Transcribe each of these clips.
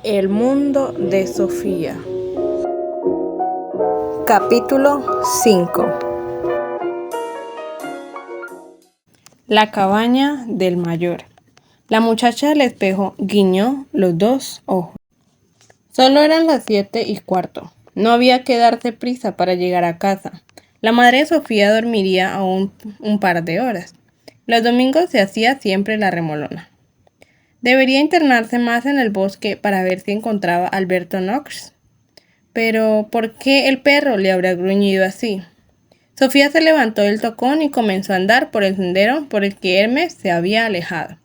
El mundo de Sofía. Capítulo 5. La cabaña del mayor. La muchacha del espejo guiñó los dos ojos. Solo eran las 7:15. No había que darse prisa para llegar a casa. La madre de Sofía dormiría aún un par de horas. Los domingos se hacía siempre la remolona. Debería internarse más en el bosque para ver si encontraba a Alberto Knox. Pero, ¿por qué el perro le habrá gruñido así? Sofía se levantó del tocón y comenzó a andar por el sendero por el que Hermes se había alejado.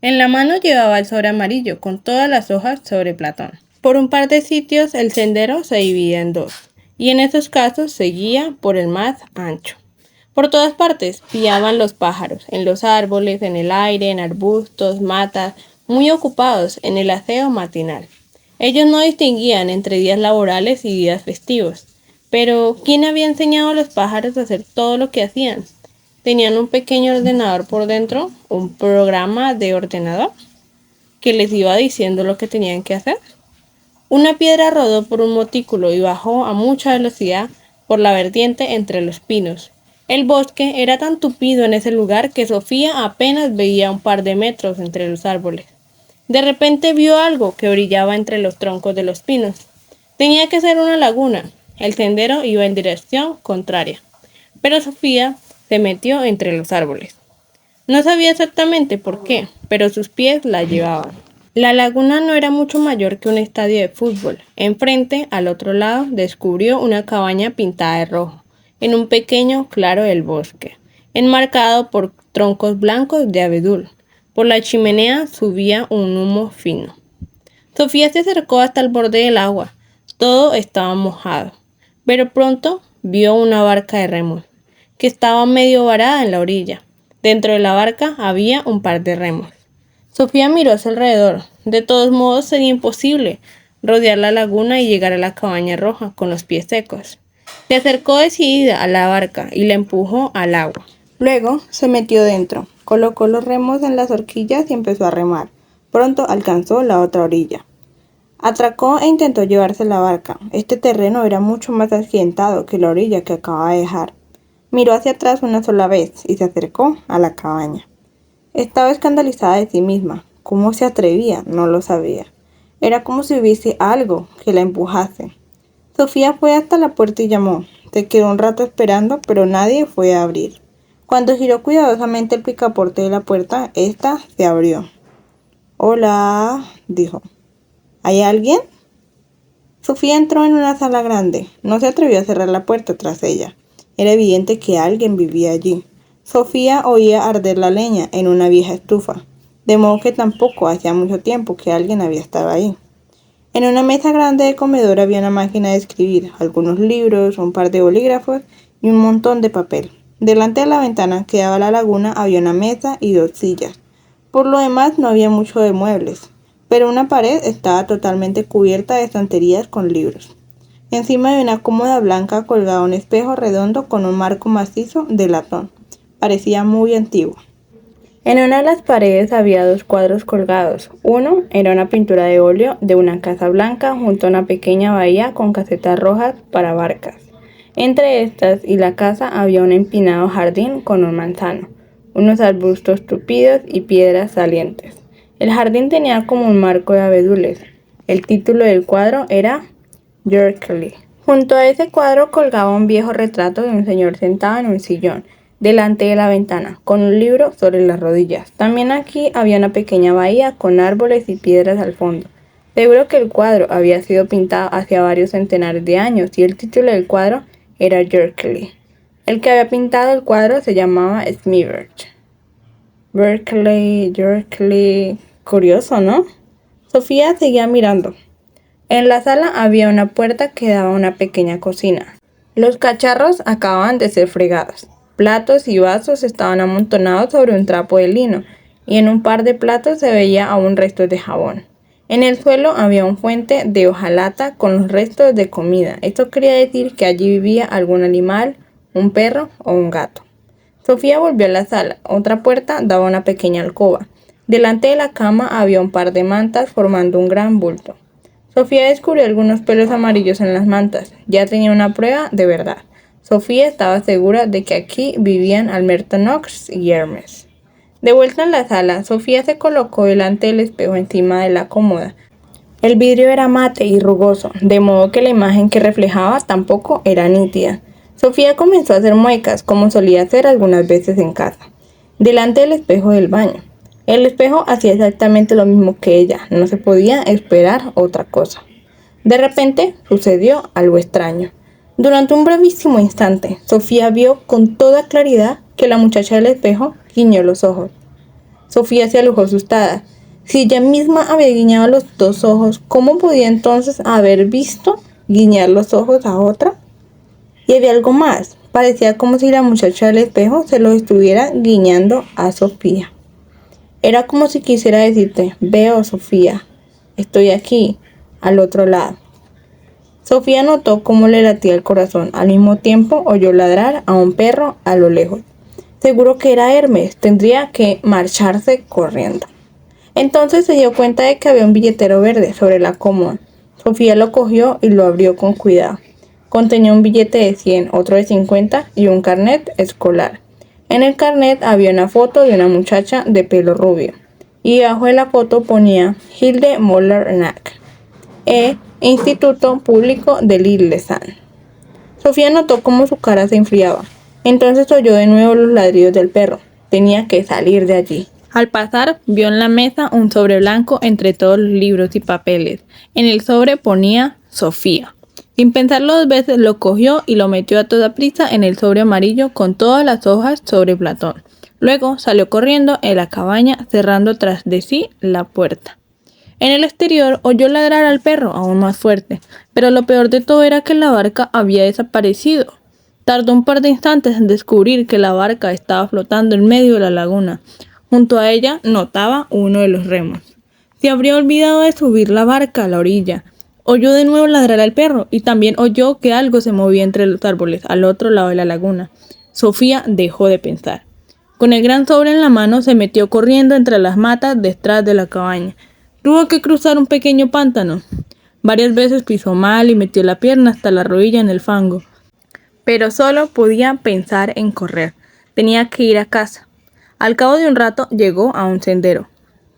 En la mano llevaba el sobre amarillo con todas las hojas sobre Platón. Por un par de sitios el sendero se dividía en dos, y en esos casos seguía por el más ancho. Por todas partes piaban los pájaros, en los árboles, en el aire, en arbustos, matas, muy ocupados en el aseo matinal. Ellos no distinguían entre días laborales y días festivos. Pero, ¿quién había enseñado a los pájaros a hacer todo lo que hacían? ¿Tenían un pequeño ordenador por dentro? ¿Un programa de ordenador que les iba diciendo lo que tenían que hacer? Una piedra rodó por un montículo y bajó a mucha velocidad por la vertiente entre los pinos. El bosque era tan tupido en ese lugar que Sofía apenas veía un par de metros entre los árboles. De repente vio algo que brillaba entre los troncos de los pinos. Tenía que ser una laguna. El sendero iba en dirección contraria, pero Sofía se metió entre los árboles. No sabía exactamente por qué, pero sus pies la llevaban. La laguna no era mucho mayor que un estadio de fútbol. Enfrente, al otro lado, descubrió una cabaña pintada de rojo, en un pequeño claro del bosque, enmarcado por troncos blancos de abedul. Por la chimenea subía un humo fino. Sofía se acercó hasta el borde del agua. Todo estaba mojado, pero pronto vio una barca de remos, que estaba medio varada en la orilla. Dentro de la barca había un par de remos. Sofía miró a su alrededor. De todos modos sería imposible rodear la laguna y llegar a la cabaña roja con los pies secos. Se acercó decidida a la barca y la empujó al agua. Luego se metió dentro, colocó los remos en las horquillas y empezó a remar. Pronto alcanzó la otra orilla. Atracó e intentó llevarse la barca. Este terreno era mucho más accidentado que la orilla que acababa de dejar. Miró hacia atrás una sola vez y se acercó a la cabaña. Estaba escandalizada de sí misma. ¿Cómo se atrevía? No lo sabía. Era como si hubiese algo que la empujase. Sofía fue hasta la puerta y llamó. Se quedó un rato esperando, pero nadie fue a abrir. Cuando giró cuidadosamente el picaporte de la puerta, ésta se abrió. «Hola», dijo. «¿Hay alguien?» Sofía entró en una sala grande. No se atrevió a cerrar la puerta tras ella. Era evidente que alguien vivía allí. Sofía oía arder la leña en una vieja estufa, de modo que tampoco hacía mucho tiempo que alguien había estado ahí. En una mesa grande de comedor había una máquina de escribir, algunos libros, un par de bolígrafos y un montón de papel. Delante de la ventana que daba a la laguna había una mesa y 2 sillas. Por lo demás no había mucho de muebles, pero una pared estaba totalmente cubierta de estanterías con libros. Encima de una cómoda blanca colgaba un espejo redondo con un marco macizo de latón. Parecía muy antiguo. En una de las paredes había 2 cuadros colgados. Uno era una pintura de óleo de una casa blanca junto a una pequeña bahía con casetas rojas para barcas. Entre estas y la casa había un empinado jardín con un manzano, unos arbustos tupidos y piedras salientes. El jardín tenía como un marco de abedules. El título del cuadro era Yerkely. Junto a ese cuadro colgaba un viejo retrato de un señor sentado en un sillón delante de la ventana, con un libro sobre las rodillas. También aquí había una pequeña bahía con árboles y piedras al fondo. Seguro que el cuadro había sido pintado hacía varios centenares de años y el título del cuadro era Yerkely. El que había pintado el cuadro se llamaba Smibert. Berkeley, Yerkely. Curioso, ¿no? Sofía seguía mirando. En la sala había una puerta que daba a una pequeña cocina. Los cacharros acababan de ser fregados. Platos y vasos estaban amontonados sobre un trapo de lino, y en un par de platos se veía aún restos de jabón. En el suelo había un fuente de hojalata con los restos de comida. Esto quería decir que allí vivía algún animal, un perro o un gato. Sofía volvió a la sala. Otra puerta daba a una pequeña alcoba. Delante de la cama había un par de mantas formando un gran bulto. Sofía descubrió algunos pelos amarillos en las mantas. Ya tenía una prueba de verdad. Sofía estaba segura de que aquí vivían Alberto Knox y Hermes. De vuelta en la sala, Sofía se colocó delante del espejo encima de la cómoda. El vidrio era mate y rugoso, de modo que la imagen que reflejaba tampoco era nítida. Sofía comenzó a hacer muecas, como solía hacer algunas veces en casa, delante del espejo del baño. El espejo hacía exactamente lo mismo que ella, no se podía esperar otra cosa. De repente sucedió algo extraño. Durante un brevísimo instante, Sofía vio con toda claridad que la muchacha del espejo guiñó los ojos. Sofía se alejó asustada. Si ella misma había guiñado los dos ojos, ¿cómo podía entonces haber visto guiñar los ojos a otra? Y había algo más. Parecía como si la muchacha del espejo se los estuviera guiñando a Sofía. Era como si quisiera decirte: veo, Sofía, estoy aquí, al otro lado. Sofía notó cómo le latía el corazón. Al mismo tiempo oyó ladrar a un perro a lo lejos. Seguro que era Hermes. Tendría que marcharse corriendo. Entonces se dio cuenta de que había un billetero verde sobre la cómoda. Sofía lo cogió y lo abrió con cuidado. Contenía un billete de 100, otro de 50 y un carnet escolar. En el carnet había una foto de una muchacha de pelo rubio. Y debajo de la foto ponía Hilde Moller-Nack, Instituto Público de Lillesand. Sofía notó cómo su cara se enfriaba. Entonces oyó de nuevo los ladridos del perro. Tenía que salir de allí. Al pasar, vio en la mesa un sobre blanco entre todos los libros y papeles. En el sobre ponía Sofía. Sin pensarlo dos veces, lo cogió y lo metió a toda prisa en el sobre amarillo con todas las hojas sobre Platón. Luego salió corriendo en la cabaña, cerrando tras de sí la puerta. En el exterior oyó ladrar al perro aún más fuerte, pero lo peor de todo era que la barca había desaparecido. Tardó un par de instantes en descubrir que la barca estaba flotando en medio de la laguna. Junto a ella notaba uno de los remos. Se habría olvidado de subir la barca a la orilla. Oyó de nuevo ladrar al perro y también oyó que algo se movía entre los árboles al otro lado de la laguna. Sofía dejó de pensar. Con el gran sobre en la mano se metió corriendo entre las matas detrás de la cabaña. Tuvo que cruzar un pequeño pántano. Varias veces pisó mal y metió la pierna hasta la rodilla en el fango. Pero solo podía pensar en correr. Tenía que ir a casa. Al cabo de un rato llegó a un sendero.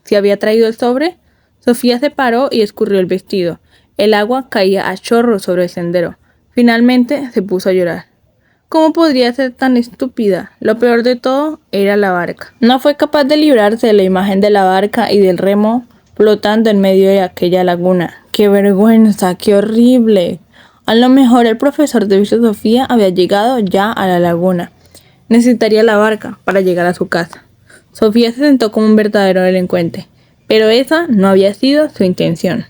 ¿Se había traído el sobre? Sofía se paró y escurrió el vestido. El agua caía a chorros sobre el sendero. Finalmente se puso a llorar. ¿Cómo podría ser tan estúpida? Lo peor de todo era la barca. No fue capaz de librarse de la imagen de la barca y del remo flotando en medio de aquella laguna. ¡Qué vergüenza! ¡Qué horrible! A lo mejor el profesor de filosofía había llegado ya a la laguna. Necesitaría la barca para llegar a su casa. Sofía se sentó como un verdadero delincuente, pero esa no había sido su intención.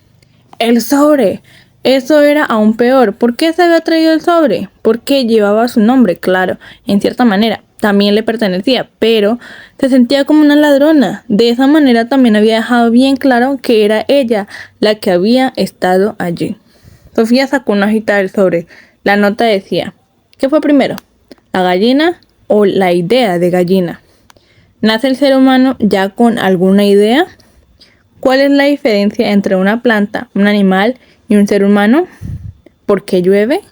¡El sobre! Eso era aún peor. ¿Por qué se había traído el sobre? Porque llevaba su nombre, claro, en cierta manera. También le pertenecía, pero se sentía como una ladrona. De esa manera también había dejado bien claro que era ella la que había estado allí. Sofía sacó una hojita del sobre. La nota decía: ¿qué fue primero? ¿La gallina o la idea de gallina? ¿Nace el ser humano ya con alguna idea? ¿Cuál es la diferencia entre una planta, un animal y un ser humano? ¿Por qué llueve?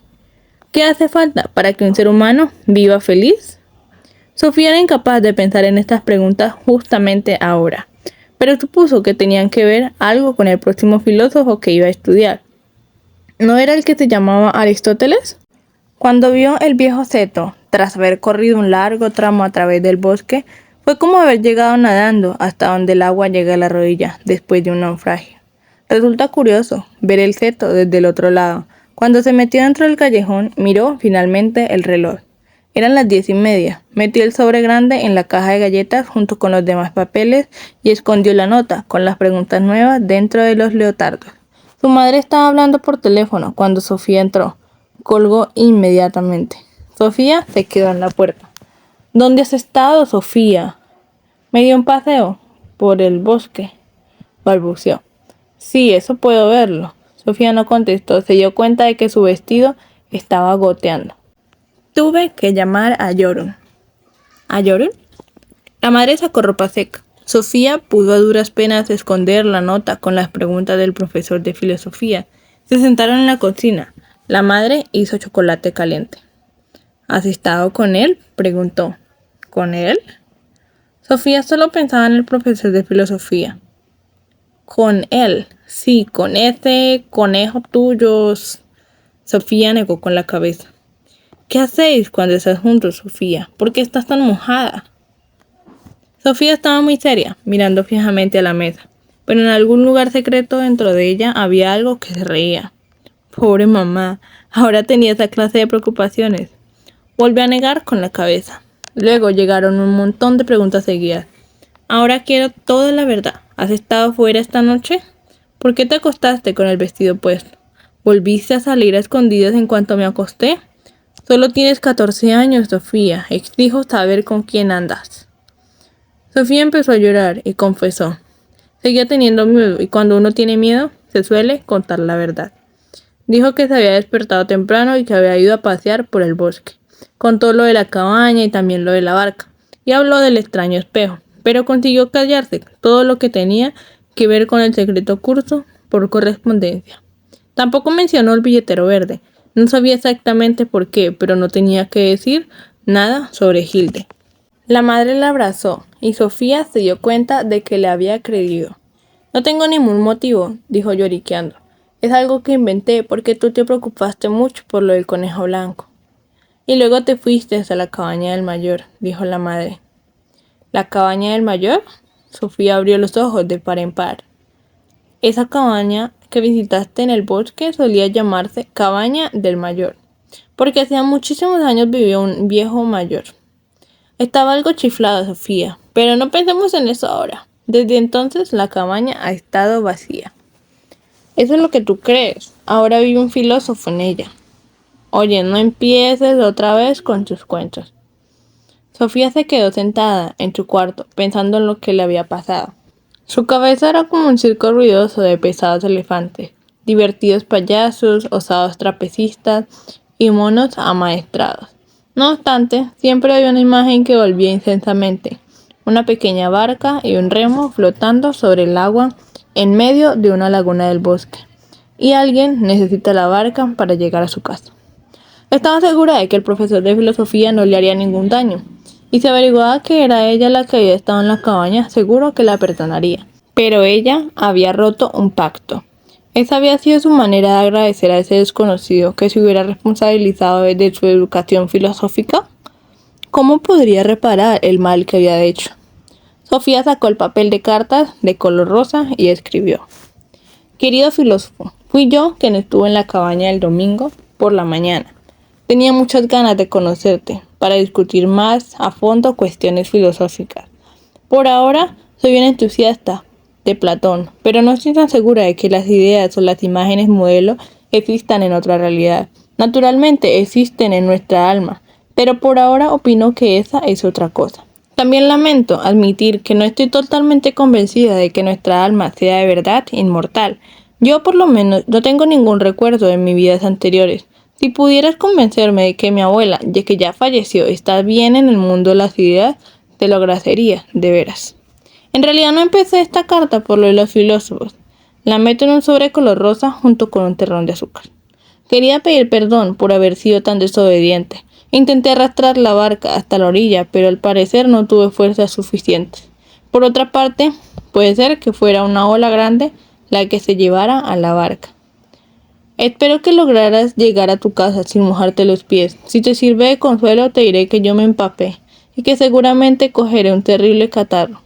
¿Qué hace falta para que un ser humano viva feliz? Sofía era incapaz de pensar en estas preguntas justamente ahora, pero supuso que tenían que ver algo con el próximo filósofo que iba a estudiar. ¿No era el que se llamaba Aristóteles? Cuando vio el viejo seto, tras haber corrido un largo tramo a través del bosque, fue como haber llegado nadando hasta donde el agua llega a la rodilla después de un naufragio. Resulta curioso ver el seto desde el otro lado. Cuando se metió dentro del callejón, miró finalmente el reloj. Eran las 10:30. Metió el sobre grande en la caja de galletas junto con los demás papeles y escondió la nota con las preguntas nuevas dentro de los leotardos. Su madre estaba hablando por teléfono cuando Sofía entró. Colgó inmediatamente. Sofía se quedó en la puerta. ¿Dónde has estado, Sofía? Me dio un paseo por el bosque, balbuceó. Sí, eso puedo verlo. Sofía no contestó. Se dio cuenta de que su vestido estaba goteando. Tuve que llamar a Jorun. ¿A Jorun? La madre sacó ropa seca. Sofía pudo a duras penas esconder la nota con las preguntas del profesor de filosofía. Se sentaron en la cocina. La madre hizo chocolate caliente. ¿Has estado con él?, preguntó. ¿Con él? Sofía solo pensaba en el profesor de filosofía. Con él, sí, con ese conejo tuyo. Sofía negó con la cabeza. ¿Qué hacéis cuando estás juntos, Sofía? ¿Por qué estás tan mojada? Sofía estaba muy seria, mirando fijamente a la mesa, pero en algún lugar secreto dentro de ella había algo que se reía. Pobre mamá, ahora tenía esa clase de preocupaciones. Volvió a negar con la cabeza. Luego llegaron un montón de preguntas seguidas. Ahora quiero toda la verdad. ¿Has estado fuera esta noche? ¿Por qué te acostaste con el vestido puesto? ¿Volviste a salir a escondidas en cuanto me acosté? Solo tienes 14 años, Sofía. Exijo saber con quién andas. Sofía empezó a llorar y confesó. Seguía teniendo miedo y cuando uno tiene miedo, se suele contar la verdad. Dijo que se había despertado temprano y que había ido a pasear por el bosque. Contó lo de la cabaña y también lo de la barca. Y habló del extraño espejo, pero consiguió callarse todo lo que tenía que ver con el secreto curso por correspondencia. Tampoco mencionó el billetero verde. No sabía exactamente por qué, pero no tenía que decir nada sobre Hilde. La madre la abrazó y Sofía se dio cuenta de que le había creído. No tengo ningún motivo, dijo lloriqueando. Es algo que inventé porque tú te preocupaste mucho por lo del conejo blanco. Y luego te fuiste hasta la cabaña del mayor, dijo la madre. ¿La cabaña del mayor? Sofía abrió los ojos de par en par. Esa cabaña que visitaste en el bosque solía llamarse Cabaña del Mayor, porque hacía muchísimos años vivía un viejo mayor. Estaba algo chiflada Sofía, pero no pensemos en eso ahora. Desde entonces la cabaña ha estado vacía. Eso es lo que tú crees. Ahora vive un filósofo en ella. Oye, no empieces otra vez con tus cuentos. Sofía se quedó sentada en su cuarto, pensando en lo que le había pasado. Su cabeza era como un circo ruidoso de pesados elefantes, divertidos payasos, osados trapecistas y monos amaestrados. No obstante, siempre había una imagen que volvía intensamente, una pequeña barca y un remo flotando sobre el agua en medio de una laguna del bosque. Y alguien necesita la barca para llegar a su casa. Estaba segura de que el profesor de filosofía no le haría ningún daño, y si averiguaba que era ella la que había estado en la cabaña, seguro que la perdonaría. Pero ella había roto un pacto. Esa había sido su manera de agradecer a ese desconocido que se hubiera responsabilizado de su educación filosófica. ¿Cómo podría reparar el mal que había hecho? Sofía sacó el papel de cartas de color rosa y escribió. Querido filósofo, fui yo quien estuvo en la cabaña el domingo por la mañana. Tenía muchas ganas de conocerte para discutir más a fondo cuestiones filosóficas. Por ahora soy un entusiasta de Platón, pero no estoy tan segura de que las ideas o las imágenes modelo existan en otra realidad. Naturalmente existen en nuestra alma, pero por ahora opino que esa es otra cosa. También lamento admitir que no estoy totalmente convencida de que nuestra alma sea de verdad inmortal. Yo por lo menos no tengo ningún recuerdo de mis vidas anteriores. Si pudieras convencerme de que mi abuela, ya que ya falleció, está bien en el mundo de las ideas, te lo agradecería, de veras. En realidad no empecé esta carta por lo de los filósofos. La meto en un sobre color rosa junto con un terrón de azúcar. Quería pedir perdón por haber sido tan desobediente. Intenté arrastrar la barca hasta la orilla, pero al parecer no tuve fuerzas suficientes. Por otra parte, puede ser que fuera una ola grande la que se llevara a la barca. Espero que lograras llegar a tu casa sin mojarte los pies. Si te sirve de consuelo, te diré que yo me empapé y que seguramente cogeré un terrible catarro.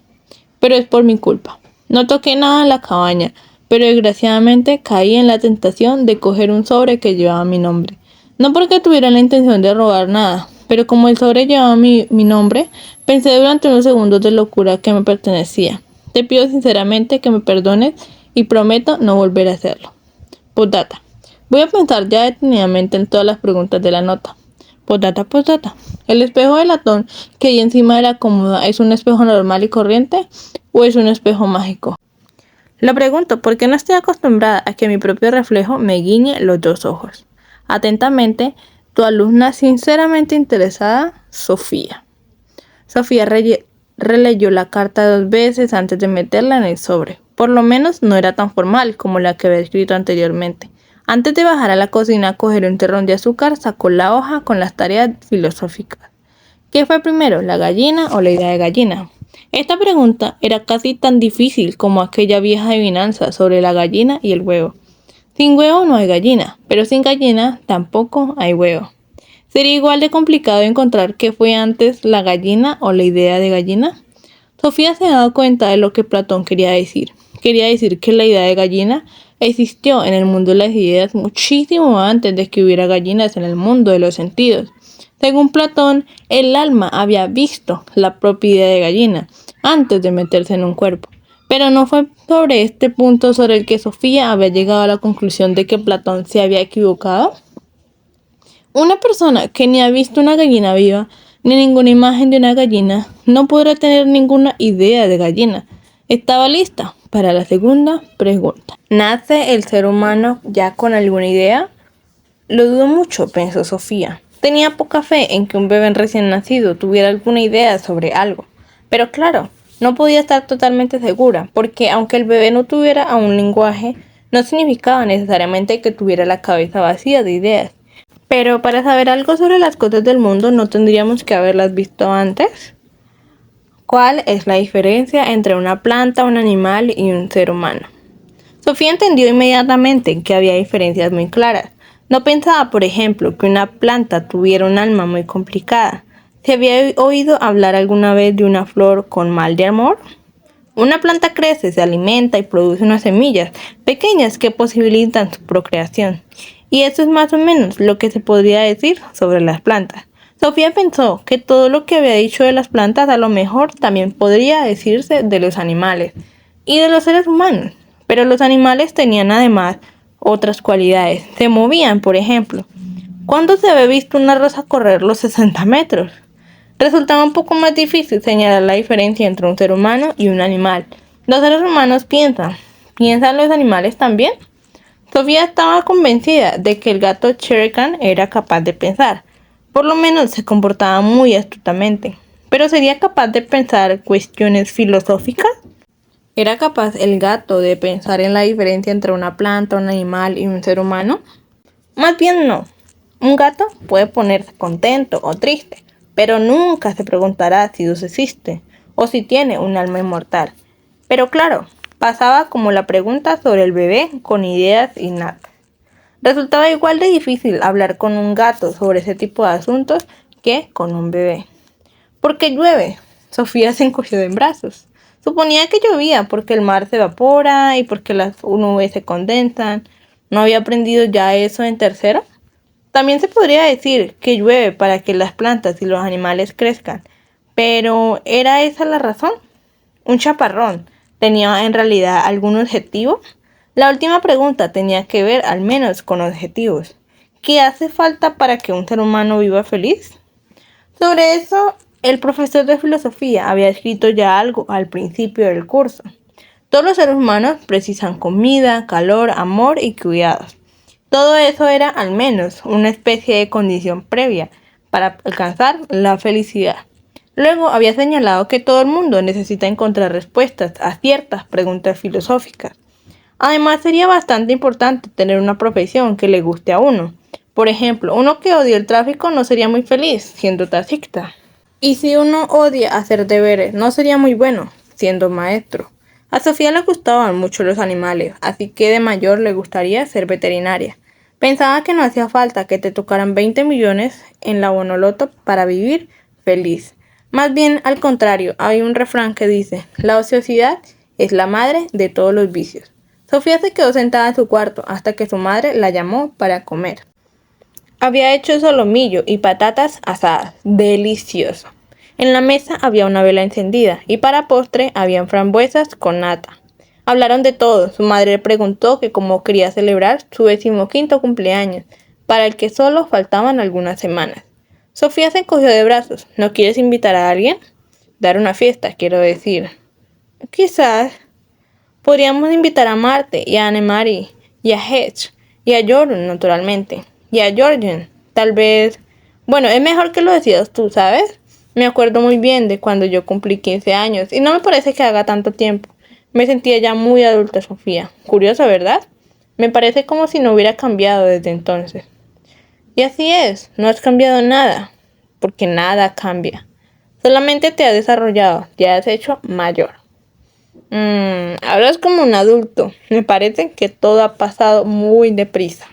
Pero es por mi culpa. No toqué nada en la cabaña, pero desgraciadamente caí en la tentación de coger un sobre que llevaba mi nombre. No porque tuviera la intención de robar nada, pero como el sobre llevaba mi nombre, pensé durante unos segundos de locura que me pertenecía. Te pido sinceramente que me perdones y prometo no volver a hacerlo. Postdata. Voy a pensar ya detenidamente en todas las preguntas de la nota. Postdata. ¿El espejo de latón que hay encima de la cómoda es un espejo normal y corriente o es un espejo mágico? Lo pregunto porque no estoy acostumbrada a que mi propio reflejo me guiñe los dos ojos. Atentamente, tu alumna sinceramente interesada, Sofía. Sofía releyó la carta 2 veces antes de meterla en el sobre. Por lo menos no era tan formal como la que había escrito anteriormente. Antes de bajar a la cocina a coger un terrón de azúcar, sacó la hoja con las tareas filosóficas. ¿Qué fue primero, la gallina o la idea de gallina? Esta pregunta era casi tan difícil como aquella vieja adivinanza sobre la gallina y el huevo. Sin huevo no hay gallina, pero sin gallina tampoco hay huevo. ¿Sería igual de complicado encontrar qué fue antes, la gallina o la idea de gallina? Sofía se ha dado cuenta de lo que Platón quería decir. Quería decir que la idea de gallina existió en el mundo de las ideas muchísimo antes de que hubiera gallinas en el mundo de los sentidos. Según Platón, el alma había visto la propia idea de gallina antes de meterse en un cuerpo. Pero no fue sobre este punto sobre el que Sofía había llegado a la conclusión de que Platón se había equivocado. Una persona que ni ha visto una gallina viva, ni ninguna imagen de una gallina, no podrá tener ninguna idea de gallina. Estaba lista para la segunda pregunta. ¿Nace el ser humano ya con alguna idea? Lo dudo mucho, pensó Sofía. Tenía poca fe en que un bebé recién nacido tuviera alguna idea sobre algo. Pero claro, no podía estar totalmente segura, porque aunque el bebé no tuviera aún un lenguaje, no significaba necesariamente que tuviera la cabeza vacía de ideas. Pero para saber algo sobre las cosas del mundo no tendríamos que haberlas visto antes. ¿Cuál es la diferencia entre una planta, un animal y un ser humano? Sofía entendió inmediatamente que había diferencias muy claras. No pensaba, por ejemplo, que una planta tuviera un alma muy complicada. ¿Se había oído hablar alguna vez de una flor con mal de amor? Una planta crece, se alimenta y produce unas semillas pequeñas que posibilitan su procreación. Y eso es más o menos lo que se podría decir sobre las plantas. Sofía pensó que todo lo que había dicho de las plantas a lo mejor también podría decirse de los animales y de los seres humanos. Pero los animales tenían además otras cualidades. Se movían, por ejemplo. ¿Cuándo se había visto una rosa correr los 60 metros? Resultaba un poco más difícil señalar la diferencia entre un ser humano y un animal. Los seres humanos piensan. ¿Piensan los animales también? Sofía estaba convencida de que el gato Shere Khan era capaz de pensar. Por lo menos se comportaba muy astutamente. ¿Pero sería capaz de pensar cuestiones filosóficas? ¿Era capaz el gato de pensar en la diferencia entre una planta, un animal y un ser humano? Más bien no. Un gato puede ponerse contento o triste, pero nunca se preguntará si Dios existe o si tiene un alma inmortal. Pero claro, pasaba como la pregunta sobre el bebé con ideas innatas. Resultaba igual de difícil hablar con un gato sobre ese tipo de asuntos que con un bebé. ¿Por qué llueve? Sofía se encogió de brazos. Suponía que llovía porque el mar se evapora y porque las nubes se condensan. ¿No había aprendido ya eso en tercero? También se podría decir que llueve para que las plantas y los animales crezcan. Pero ¿era esa la razón? ¿Un chaparrón tenía en realidad algún objetivo? La última pregunta tenía que ver al menos con objetivos. ¿Qué hace falta para que un ser humano viva feliz? Sobre eso, el profesor de filosofía había escrito ya algo al principio del curso. Todos los seres humanos precisan comida, calor, amor y cuidados. Todo eso era al menos una especie de condición previa para alcanzar la felicidad. Luego había señalado que todo el mundo necesita encontrar respuestas a ciertas preguntas filosóficas. Además, sería bastante importante tener una profesión que le guste a uno. Por ejemplo, uno que odia el tráfico no sería muy feliz siendo taxista. Y si uno odia hacer deberes, no sería muy bueno siendo maestro. A Sofía le gustaban mucho los animales, así que de mayor le gustaría ser veterinaria. Pensaba que no hacía falta que te tocaran 20 millones en la Bonoloto para vivir feliz. Más bien al contrario, hay un refrán que dice, la ociosidad es la madre de todos los vicios. Sofía se quedó sentada en su cuarto hasta que su madre la llamó para comer. Había hecho solomillo y patatas asadas. Delicioso. En la mesa había una vela encendida y para postre habían frambuesas con nata. Hablaron de todo. Su madre le preguntó que cómo quería celebrar su 15º cumpleaños, para el que solo faltaban algunas semanas. Sofía se encogió de brazos. ¿No quieres invitar a alguien? Dar una fiesta, quiero decir. Quizás. Podríamos invitar a Marte y a Anne-Marie y a Hedge y a Jordan, naturalmente. Y a Jorgen, tal vez. Bueno, es mejor que lo decidas tú, ¿sabes? Me acuerdo muy bien de cuando yo cumplí 15 años y no me parece que haga tanto tiempo. Me sentía ya muy adulta, Sofía. Curioso, ¿verdad? Me parece como si no hubiera cambiado desde entonces. Y así es, no has cambiado nada, porque nada cambia. Solamente te has desarrollado, te has hecho mayor. Hablas como un adulto. Me parece que todo ha pasado muy deprisa.